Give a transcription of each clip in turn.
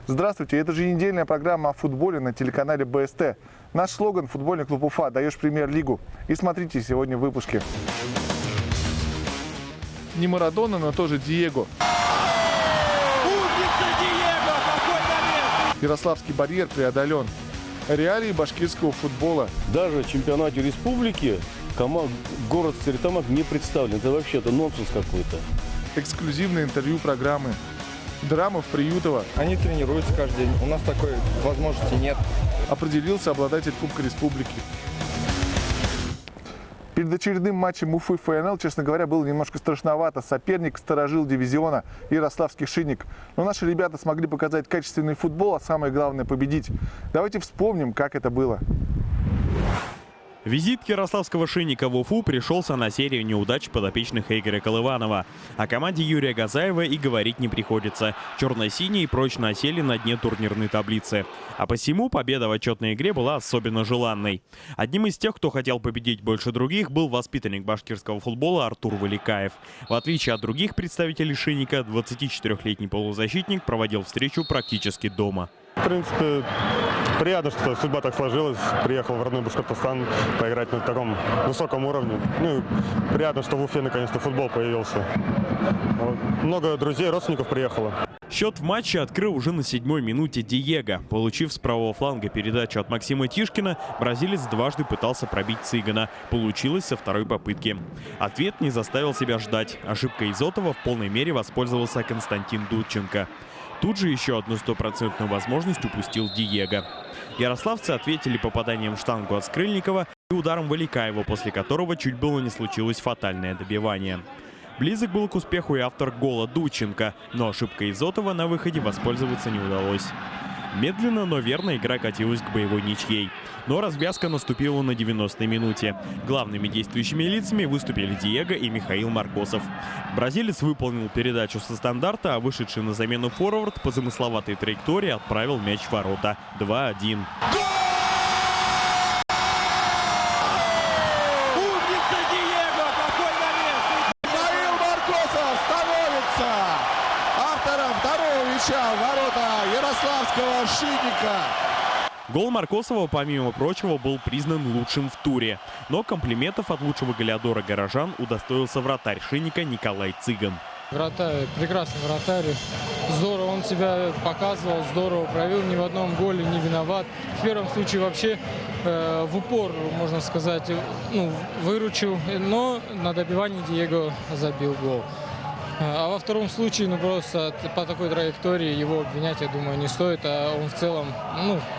Здравствуйте, это же недельная программа о футболе на телеканале БСТ. Наш слоган «Футбольный клуб Уфа. Даешь премьер-лигу». И смотрите сегодня в выпуске. Не Марадона, но тоже Диего. Умница Диего! Какой навес! Ярославский барьер преодолен. Реалии башкирского футбола. Даже в чемпионате республики город Стерлитамак не представлен. Это вообще-то нонсенс какой-то. Эксклюзивное интервью программы. Драма в Приютово. Они тренируются каждый день. У нас такой возможности нет. Определился обладатель Кубка Республики. Перед очередным матчем Уфы ФНЛ, честно говоря, было немножко страшновато. Соперник — старожил дивизиона Ярославский Шинник. Но наши ребята смогли показать качественный футбол, а самое главное — победить. Давайте вспомним, как это было. Визит ярославского Шинника в Уфу пришелся на серию неудач подопечных Игоря Колыванова. О команде Юрия Газаева и говорить не приходится. Черно-синие прочно осели на дне турнирной таблицы. А посему победа в отчетной игре была особенно желанной. Одним из тех, кто хотел победить больше других, был воспитанник башкирского футбола Артур Валикаев. В отличие от других представителей Шинника, 24-летний полузащитник проводил встречу практически дома. В принципе, приятно, что судьба так сложилась. Приехал в родной Башкортостан поиграть на таком высоком уровне. Ну, приятно, что в Уфе наконец-то футбол появился. Вот. Много друзей, родственников приехало. Счет в матче открыл уже на 7-й минуте Диего. Получив с правого фланга передачу от Максима Тишкина, бразилец дважды пытался пробить Цыгана. Получилось со второй попытки. Ответ не заставил себя ждать. Ошибкой Изотова в полной мере воспользовался Константин Дудченко. Тут же еще одну стопроцентную возможность упустил Диего. Ярославцы ответили попаданием в штангу от Скрыльникова и ударом Валикаева, после которого чуть было не случилось фатальное добивание. Близок был к успеху и автор гола Дудченко, но ошибкой Изотова на выходе воспользоваться не удалось. Медленно, но верно игра катилась к боевой ничьей. Но развязка наступила на 90-й минуте. Главными действующими лицами выступили Диего и Михаил Маркосов. Бразилец выполнил передачу со стандарта, а вышедший на замену форвард по замысловатой траектории отправил мяч в ворота. 2-1. В ворота ярославского Шинника. Гол Маркосова, помимо прочего, был признан лучшим в туре. Но комплиментов от лучшего голеадора горожан удостоился вратарь Шинника Николай Цыган. Вратарь, прекрасный вратарь. Здорово он себя показывал, здорово провел, ни в одном голе не виноват. В первом случае вообще в упор, можно сказать, выручил, но на добивании Диего забил гол. А во втором случае, просто по такой траектории его обвинять, я думаю, не стоит. А он в целом,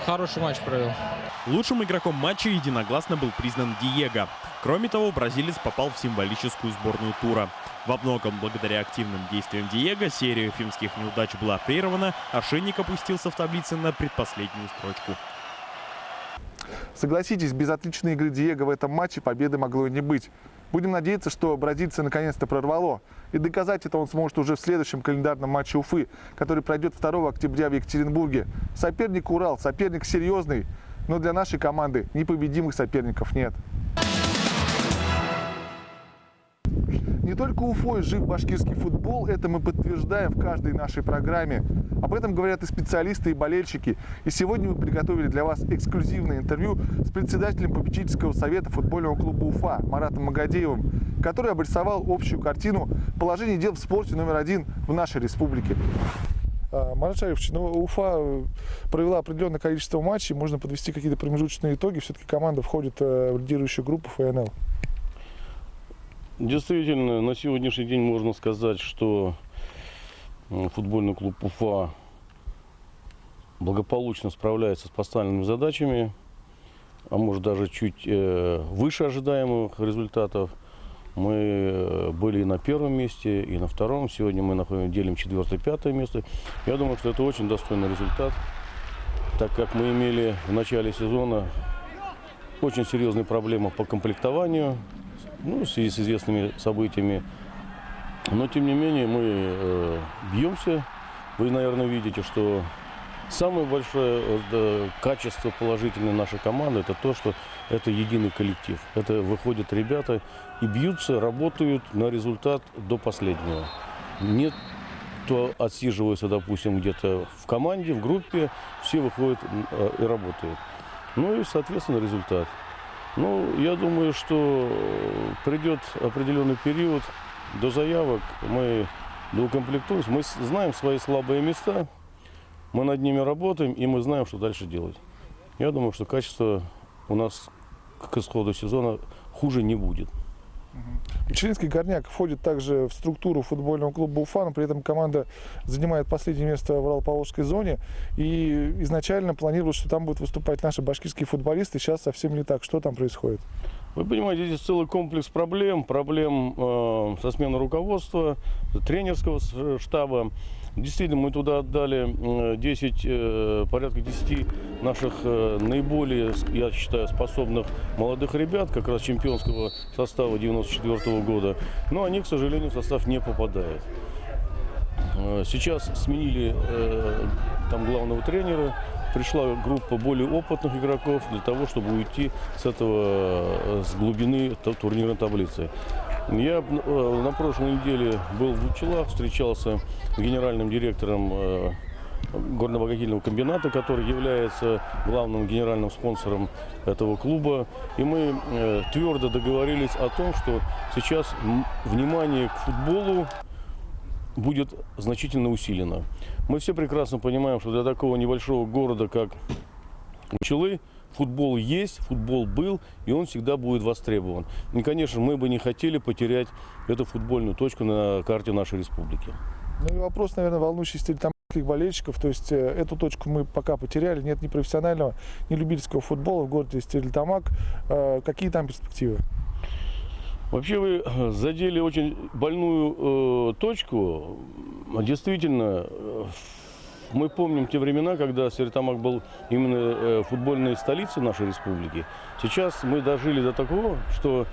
хороший матч провел. Лучшим игроком матча единогласно был признан Диего. Кроме того, бразилец попал в символическую сборную тура. Во многом благодаря активным действиям Диего серия уфимских неудач была прервана, а Шинник опустился в таблице на предпоследнюю строчку. Согласитесь, без отличной игры Диего в этом матче победы могло и не быть. Будем надеяться, что бразильца наконец-то прорвало. И доказать это он сможет уже в следующем календарном матче Уфы, который пройдет 2 октября в Екатеринбурге. Соперник Урал, соперник серьезный, но для нашей команды непобедимых соперников нет. Не только Уфой жив башкирский футбол, это мы подтверждаем в каждой нашей программе. Об этом говорят и специалисты, и болельщики. И сегодня мы приготовили для вас эксклюзивное интервью с председателем попечительского совета футбольного клуба Уфа Маратом Магадеевым, который обрисовал общую картину положения дел в спорте номер 1 в нашей республике. Марат Шарипович, Уфа провела определенное количество матчей, можно подвести какие-то промежуточные итоги. Все-таки команда входит в лидирующую группу ФНЛ. Действительно, на сегодняшний день можно сказать, что футбольный клуб Уфа благополучно справляется с поставленными задачами, а может даже чуть выше ожидаемых результатов. Мы были и на 1-м месте, и на 2-м. Сегодня мы делим 4-5 место. Я думаю, что это очень достойный результат, так как мы имели в начале сезона очень серьезные проблемы по комплектованию, в связи с известными событиями. Но, тем не менее, мы бьемся. Вы, наверное, видите, что самое большое качество положительной нашей команды – это то, что это единый коллектив. Это выходят ребята и бьются, работают на результат до последнего. Нет кто отсиживается, допустим, где-то в команде, в группе, все выходят и работают. Ну и, соответственно, результат. Ну, я думаю, что придет определенный период до заявок, мы доукомплектуемся, мы знаем свои слабые места, мы над ними работаем, и мы знаем, что дальше делать. Я думаю, что качество у нас к исходу сезона хуже не будет. Пчелинский Горняк входит также в структуру футбольного клуба Уфа, но при этом команда занимает последнее место в Урал-Поволжской зоне. И изначально планировалось, что там будут выступать наши башкирские футболисты. Сейчас совсем не так. Что там происходит? Вы понимаете, здесь целый комплекс проблем со сменой руководства, тренерского штаба. Действительно, мы туда отдали порядка 10 наших наиболее, я считаю, способных молодых ребят, как раз чемпионского состава 94 года. Но они, к сожалению, в состав не попадают. Сейчас сменили там главного тренера. Пришла группа более опытных игроков для того, чтобы уйти с глубины турнирной таблицы. Я на прошлой неделе был в Учелах, встречался с генеральным директором горного хоккейного комбината, который является главным генеральным спонсором этого клуба. И мы твердо договорились о том, что сейчас внимание к футболу будет значительно усилено. Мы все прекрасно понимаем, что для такого небольшого города, как Учелы, футбол есть, футбол был, и он всегда будет востребован. И, конечно, мы бы не хотели потерять эту футбольную точку на карте нашей республики. Ну и вопрос, наверное, волнующий стерлитамакских болельщиков. То есть эту точку мы пока потеряли. Нет ни профессионального, ни любительского футбола в городе Стерлитамак. Какие там перспективы? Вообще вы задели очень больную точку. Действительно, мы помним те времена, когда Стерлитамак был именно футбольной столицей нашей республики. Сейчас мы дожили до такого, что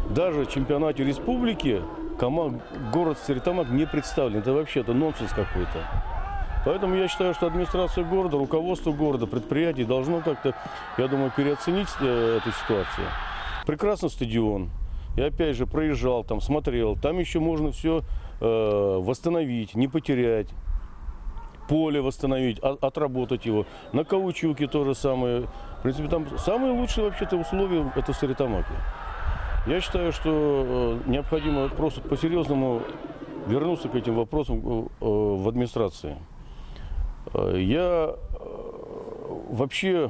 даже в чемпионате республики город Стерлитамак не представлен. Это вообще-то нонсенс какой-то. Поэтому я считаю, что администрация города, руководство города, предприятий должно как-то, я думаю, переоценить эту ситуацию. Прекрасный стадион. Я опять же проезжал там, смотрел. Там еще можно все восстановить, не потерять. Поле восстановить, отработать его. На каучуке то же самое. В принципе, там самые лучшие вообще-то условия это в Стерлитамаке. Я считаю, что необходимо просто по-серьезному вернуться к этим вопросам в администрации. Я вообще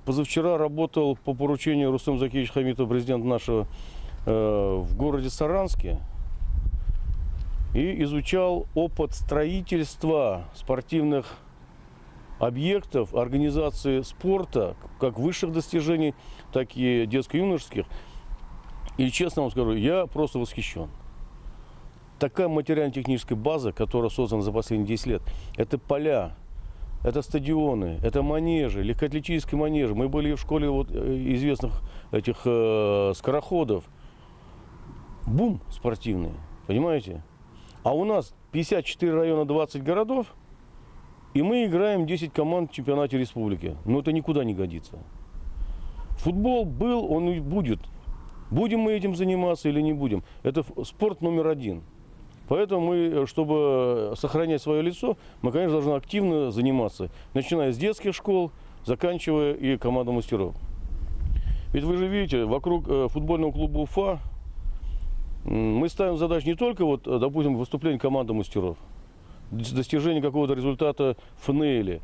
позавчера работал по поручению Рустема Закиевича Хамитова, президента нашего, в городе Саранске и изучал опыт строительства спортивных объектов, организации спорта, как высших достижений, так и детско-юношеских. И честно вам скажу, я просто восхищен. Такая материально-техническая база, которая создана за последние 10 лет, это поля, это стадионы, это манежи, легкоатлетические манежи. Мы были в школе известных этих скороходов. Бум спортивный, понимаете? А у нас 54 района, 20 городов, и мы играем 10 команд в чемпионате республики. Но это никуда не годится. Футбол был, он и будет. Будем мы этим заниматься или не будем, это спорт номер один. Поэтому мы, чтобы сохранять свое лицо, мы, конечно, должны активно заниматься, начиная с детских школ, заканчивая и командой мастеров. Ведь вы же видите, вокруг футбольного клуба Уфа мы ставим задачу не только, допустим, выступление команды мастеров, достижение какого-то результата в ФНЛе.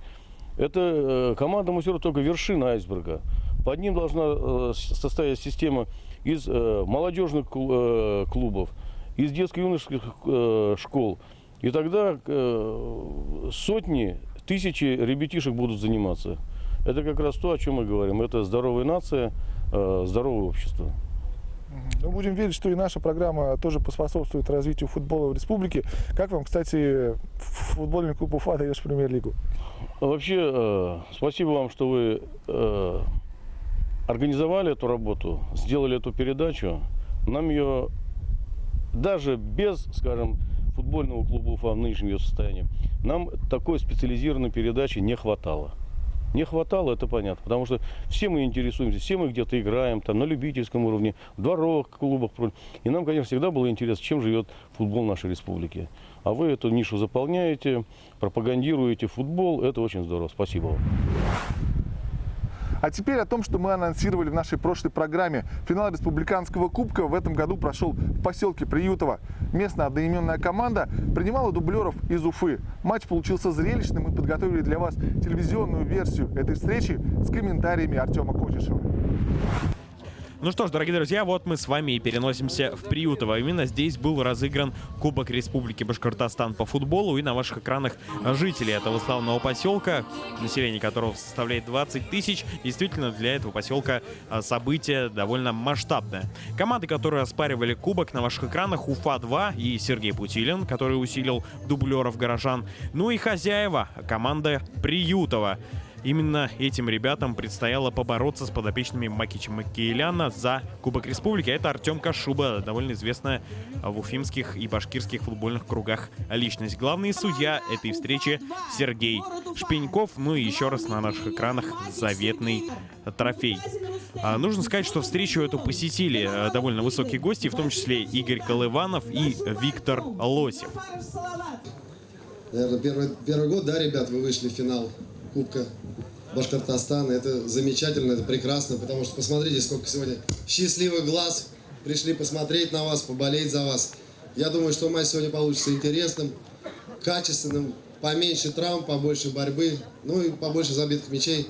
Это команда мастеров только вершина айсберга. Под ним должна состоять система из молодежных клубов, из детско-юношеских школ. И тогда сотни, тысячи ребятишек будут заниматься. Это как раз то, о чем мы говорим. Это здоровая нация, здоровое общество. Ну, будем верить, что и наша программа тоже поспособствует развитию футбола в республике. Как вам, кстати, футбольный клуб Уфа даешь премьер-лигу? Вообще, спасибо вам, что вы организовали эту работу, сделали эту передачу. Нам ее даже без, скажем, футбольного клуба Уфа в нынешнем ее состоянии, нам такой специализированной передачи не хватало. Не хватало, это понятно, потому что все мы интересуемся, все мы где-то играем, там, на любительском уровне, в дворовых клубах. И нам, конечно, всегда было интересно, чем живет футбол нашей республики. А вы эту нишу заполняете, пропагандируете футбол, это очень здорово. Спасибо вам. А теперь о том, что мы анонсировали в нашей прошлой программе. Финал Республиканского кубка в этом году прошел в поселке Приютово. Местная одноименная команда принимала дублеров из Уфы. Матч получился зрелищным. Мы подготовили для вас телевизионную версию этой встречи с комментариями Артема Кочешева. Ну что ж, дорогие друзья, вот мы с вами и переносимся в Приютово. Именно здесь был разыгран Кубок Республики Башкортостан по футболу. И на ваших экранах жители этого славного поселка, население которого составляет 20 тысяч. Действительно, для этого поселка событие довольно масштабное. Команды, которые оспаривали кубок, на ваших экранах: Уфа-2 и Сергей Путилин, который усилил дублеров горожан. Ну и хозяева, команда Приютово. Именно этим ребятам предстояло побороться с подопечными Макича Макееляна за Кубок Республики. Это Артем Кашуба, довольно известная в уфимских и башкирских футбольных кругах личность. Главный судья этой встречи Сергей Шпеньков. Ну и еще раз на наших экранах заветный трофей. Нужно сказать, что встречу эту посетили довольно высокие гости, в том числе Игорь Колыванов и Виктор Лосев. Наверное, первый год, да, ребят, вы вышли в финал Кубка Башкортостана. Это замечательно, это прекрасно, потому что посмотрите, сколько сегодня счастливых глаз пришли посмотреть на вас, поболеть за вас. Я думаю, что матч сегодня получится интересным, качественным, поменьше травм, побольше борьбы, ну и побольше забитых мячей.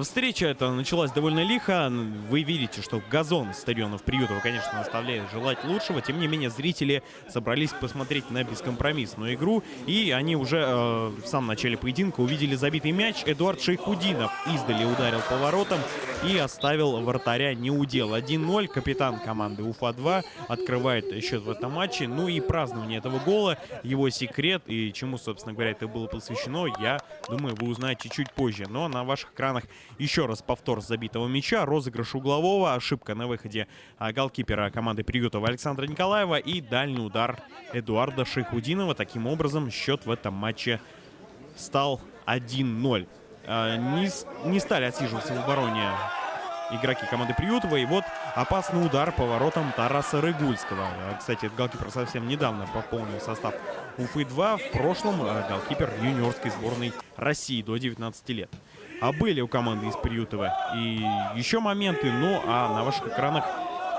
Встреча эта началась довольно лихо. Вы видите, что газон стадионов Приютово, конечно, оставляет желать лучшего. Тем не менее, зрители собрались посмотреть на бескомпромиссную игру. И они уже в самом начале поединка увидели забитый мяч. Эдуард Шейхудинов издали ударил по воротам и оставил вратаря неудел. 1-0. Капитан команды Уфа-2 открывает счет в этом матче. Ну и празднование этого гола, его секрет и чему, собственно говоря, это было посвящено, я думаю, вы узнаете чуть позже. Но на ваших экранах еще раз повтор забитого мяча, розыгрыш углового, ошибка на выходе голкипера команды Приютова Александра Николаева и дальний удар Эдуарда Шейхудинова. Таким образом, счет в этом матче стал 1-0. Не стали отсиживаться в обороне игроки команды Приютова. И вот опасный удар по воротам Тараса Рыгульского. Кстати, этот голкипер совсем недавно пополнил состав Уфы-2. В прошлом голкипер юниорской сборной России до 19 лет. А были у команды из Приютова и еще моменты, ну а на ваших экранах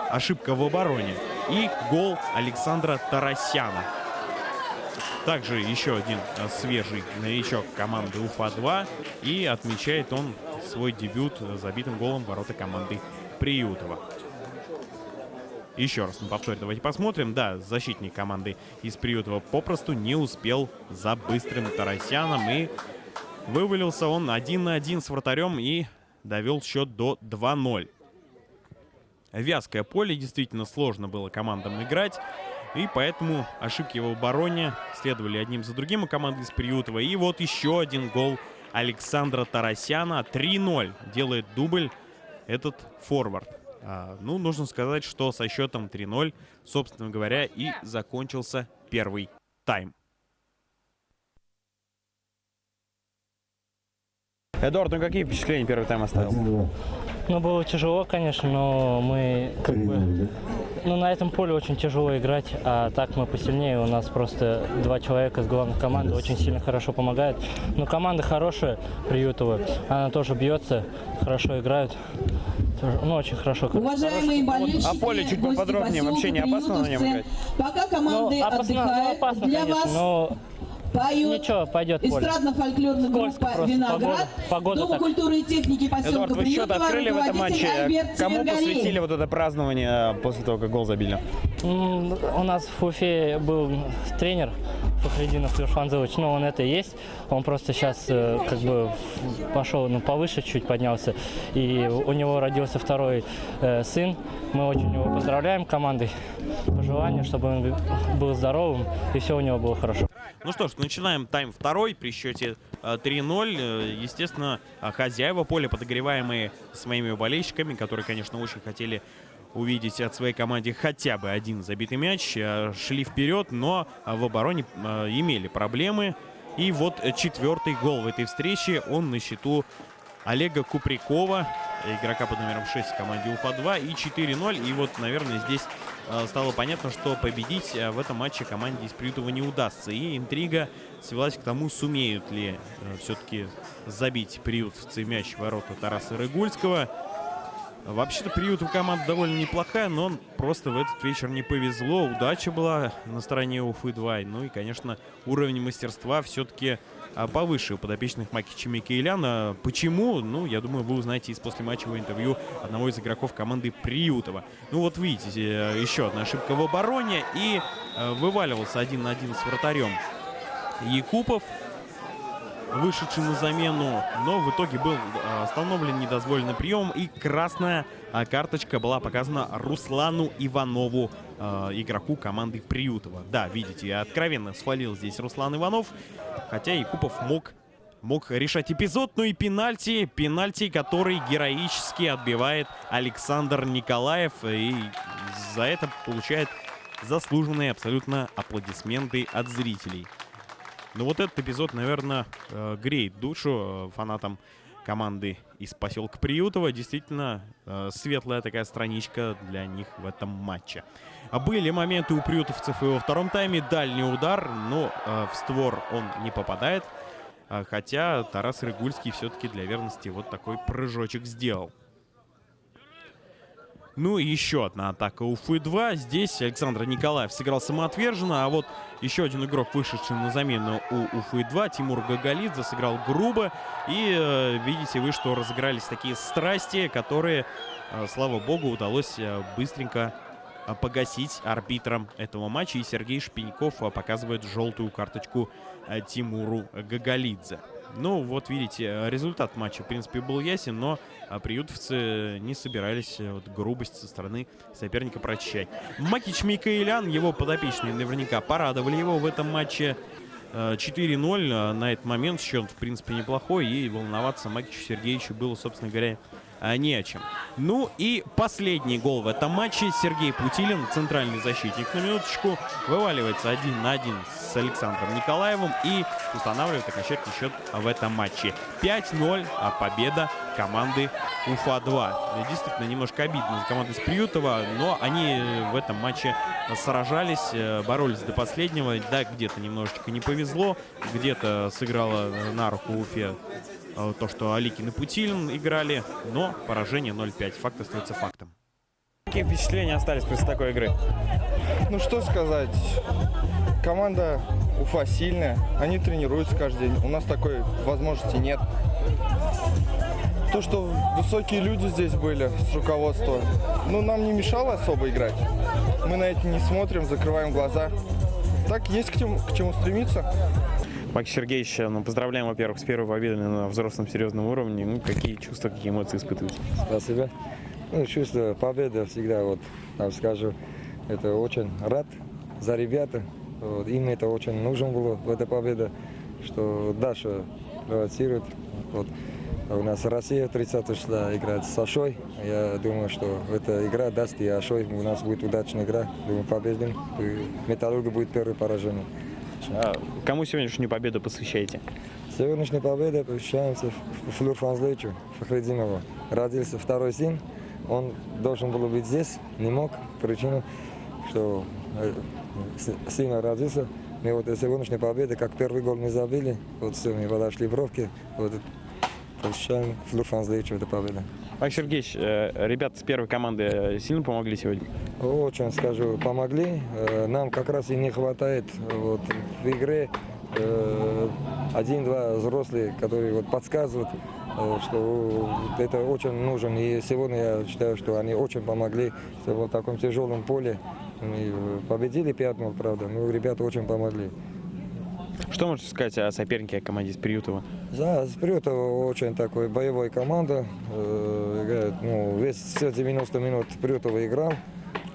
ошибка в обороне и гол Александра Тарасяна. Также еще один свежий новичок команды Уфа-2, и отмечает он свой дебют забитым голом в ворота команды Приютова. Еще раз на повторе давайте посмотрим. Да, защитник команды из Приютова попросту не успел за быстрым Тарасяном, и вывалился он 1 на 1 с вратарем и довел счет до 2-0. Вязкое поле, действительно сложно было командам играть. И поэтому ошибки в обороне следовали одним за другим у команды из Приютова. И вот еще один гол Александра Тарасяна. 3-0 делает дубль этот форвард. Ну, нужно сказать, что со счетом 3-0, собственно говоря, и закончился первый тайм. Эдуард, ну какие впечатления первый тайм оставил? Ну, было тяжело, конечно, но мы как бы... Ну, на этом поле очень тяжело играть, а так мы посильнее. У нас просто два человека с главных команды очень сильно хорошо помогают. Но команда хорошая, Приютова, она тоже бьется, хорошо играют. Ну, очень хорошо. Уважаемые болельщики, а поле чуть поподробнее, вообще не опасно на нем играть? Пока команды отдыхают, опасно, для конечно, вас но... поют Ничего, пойдет поле. эстрадно-фольклорная группа «Виноград», Дома культуры и техники поселка Эдуард, вы счет Приютово, открыли в этом матче. Альберт Кому Свергалеев. посвятили вот это празднование после того, как гол забили? У нас в Уфе был тренер Фахридинов Юрфанзович, но он это и есть. Он просто сейчас как бы пошел повыше, чуть поднялся. И у него родился второй сын. Мы очень его поздравляем командой. Пожелания, чтобы он был здоровым и все у него было хорошо. Ну что ж, начинаем тайм второй при счете 3-0. Естественно, хозяева поля, подогреваемые своими болельщиками, которые, конечно, очень хотели увидеть от своей команды хотя бы один забитый мяч, шли вперед, но в обороне имели проблемы. И вот четвертый гол в этой встрече. Он на счету Олега Купрякова, игрока под номером 6 в команде Уфа-2, и 4-0. И вот, наверное, здесь стало понятно, что победить в этом матче команде из Приютова не удастся. И интрига свелась к тому, сумеют ли все-таки забить приютовцы мяч в ворота Тараса Рыгульского. Вообще-то Приютов команда довольно неплохая, но просто в этот вечер не повезло. Удача была на стороне Уфы-2. Ну и, конечно, уровень мастерства все-таки повыше у подопечных Макича Микаэляна. Почему? Ну, я думаю, вы узнаете из послематчевого интервью одного из игроков команды Приютова. Ну вот видите, еще одна ошибка в обороне. И вываливался 1 на 1 с вратарем Якупов, вышедший на замену, но в итоге был остановлен недозволенный прием, и красная карточка была показана Руслану Иванову, игроку команды Приютова. Да, видите, откровенно свалил здесь Руслан Иванов, хотя Якупов мог решать эпизод. Ну и пенальти, который героически отбивает Александр Николаев, и за это получает заслуженные абсолютно аплодисменты от зрителей. Ну вот этот эпизод, наверное, греет душу фанатам команды из поселка Приютова. Действительно, светлая такая страничка для них в этом матче. Были моменты у приютовцев и во втором тайме. Дальний удар, но в створ он не попадает. Хотя Тарас Рыгульский все-таки для верности вот такой прыжочек сделал. Ну и еще одна атака Уфы-2. Здесь Александр Николаев сыграл самоотверженно, а вот еще один игрок, вышедший на замену у Уфы-2, Тимур Гагалидзе, сыграл грубо. И видите вы, что разыгрались такие страсти, которые, слава богу, удалось быстренько погасить арбитром этого матча. И Сергей Шпеньков показывает желтую карточку Тимуру Гагалидзе. Ну, вот видите, результат матча, в принципе, был ясен, но приютовцы не собирались грубость со стороны соперника прощать. Макич Микаэлян, его подопечные наверняка порадовали его в этом матче. 4-0 на этот момент, счет, в принципе, неплохой, и волноваться Макичу Сергеевичу было, собственно говоря, не о чем. Ну и последний гол в этом матче. Сергей Путилин, центральный защитник, на минуточку, вываливается 1 на 1 с Александром Николаевым и устанавливает окончательный счет в этом матче. 5-0, победа команды Уфа-2. Действительно, немножко обидно за команду из Приютова, но они в этом матче сражались, боролись до последнего. Да, где-то немножечко не повезло, где-то сыграло на руку Уфе то, что Аликин и Путилин играли, но поражение 0-5. Факт остается фактом. Какие впечатления остались после такой игры? Ну что сказать, команда Уфа сильная, они тренируются каждый день, у нас такой возможности нет. То, что высокие люди здесь были с руководства, ну нам не мешало особо играть. Мы на это не смотрим, закрываем глаза. Так, есть к чему стремиться. Макич Сергеевич, ну, поздравляем, во-первых, с первой победой на взрослом серьезном уровне. Ну, какие чувства, какие эмоции испытываете? Спасибо. Ну, чувство победы всегда, вот, там скажу, это очень рад за ребята. Вот, им это очень нужно было, эта победа, что дальше провоцирует. Вот. У нас Россия 30 числа играет с Ашой. Я думаю, что эта игра даст и Ашой. У нас будет удачная игра. Думаю, победим. И Металлурга будет первое поражение. Кому сегодняшнюю победу посвящаете? Сегодняшняя победа посвящается Флюр Фанзлевичу Фахридинову. Родился второй сын. Он должен был быть здесь, не мог. Причина, что сын родился. Мы вот сегодняшняя победа, как первый гол не забили. Вот все, мы подошли в бровки. Вот посвящаем Флюр Фанзлевичу эту победу. Макич Сергеевич, ребята с первой команды сильно помогли сегодня? Очень, скажу, помогли. Нам как раз и не хватает вот, в игре один-два взрослые, которые вот, подсказывают, что это очень нужно. И сегодня я считаю, что они очень помогли в таком тяжелом поле. Мы победили 5-0, правда, но ребята очень помогли. Что можете сказать о сопернике, о команде из Приютова? Да, из Приютова очень такой боевая команда. Играет, ну, все 90 минут Приютова играл.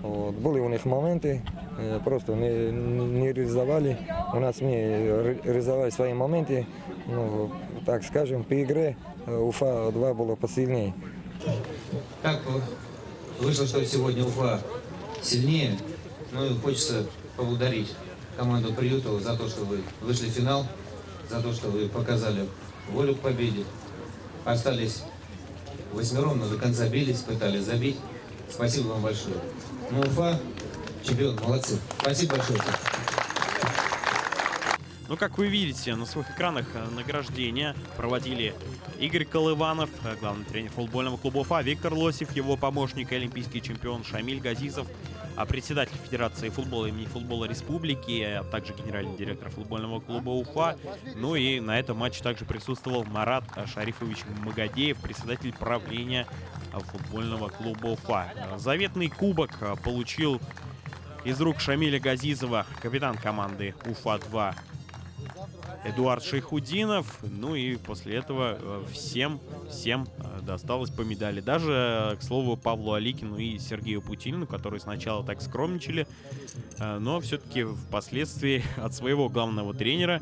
Вот. Были у них моменты, просто не реализовали. У нас мы реализовали свои моменты. Ну, так скажем, по игре Уфа-2 было посильнее. Как вышло, что сегодня Уфа сильнее, ну и хочется поблагодарить команду Приютова за то, что вы вышли в финал. за то, что вы показали волю к победе. Остались 8, но до конца бились, пытались забить. Спасибо вам большое. Ну, Уфа, чемпион, молодцы. Спасибо большое. Ну, как вы видите, на своих экранах награждения проводили Игорь Колыванов, главный тренер футбольного клуба Уфа, Виктор Лосев, его помощник, олимпийский чемпион Шамиль Газизов, председатель Федерации футбола имени футбола республики, а также генеральный директор футбольного клуба Уфа. Ну и на этом матче также присутствовал Марат Шарифович Магадеев, председатель правления футбольного клуба Уфа. Заветный кубок получил из рук Шамиля Газизова капитан команды Уфа-2 Эдуард Шейхудинов. Ну и после этого всем досталось по медали. Даже, к слову, Павлу Аликину и Сергею Путилину, которые сначала так скромничали, но все-таки впоследствии от своего главного тренера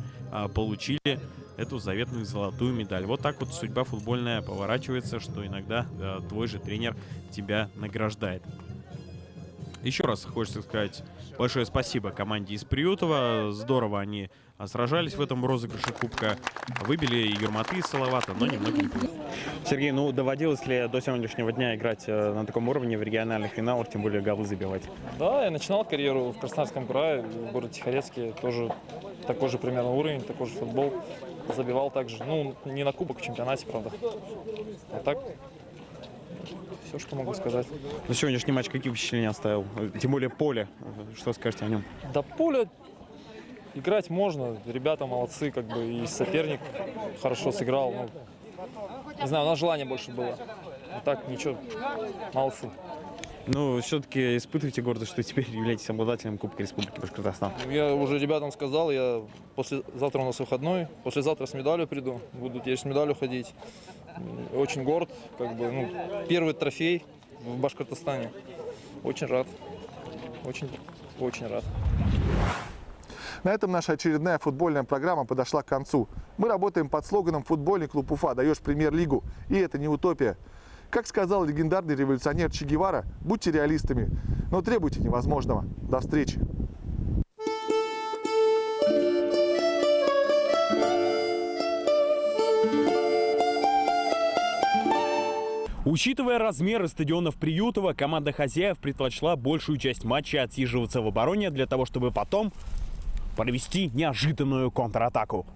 получили эту заветную золотую медаль. Вот так вот судьба футбольная поворачивается, что иногда твой же тренер тебя награждает. Еще раз хочется сказать большое спасибо команде из Приютова. Здорово они сражались в этом розыгрыше кубка. Выбили Юрматы и Салавата, но немного не повезло. Сергей, ну доводилось ли до сегодняшнего дня играть на таком уровне в региональных финалах, тем более голы забивать? Да, я начинал карьеру в Краснодарском крае, в городе Тихорецке. Тоже такой же примерно уровень, такой же футбол. Забивал также. Ну, не на кубок в чемпионате, правда. А так... Все, что могу сказать. На сегодняшний матч какие впечатления оставил? Тем более поле. Что скажете о нем? Да, поле играть можно. Ребята молодцы, как бы и соперник хорошо сыграл. Ну, не знаю, у нас желание больше было. А так ничего, молодцы. Ну, все-таки испытываете гордость, что теперь являетесь обладателем Кубка Республики Башкортостан? Я уже ребятам сказал, я завтра у нас выходной, послезавтра с медалью приду, буду теперь с медалью ходить. Очень горд, как бы, ну, первый трофей в Башкортостане. Очень рад, очень рад. На этом наша очередная футбольная программа подошла к концу. Мы работаем под слоганом «Футбольный клуб Уфа. Даешь премьер-лигу». И это не утопия. Как сказал легендарный революционер Че Гевара, будьте реалистами, но требуйте невозможного. До встречи! Учитывая размеры стадионов Приютова, команда хозяев предпочла большую часть матча отсиживаться в обороне для того, чтобы потом провести неожиданную контратаку.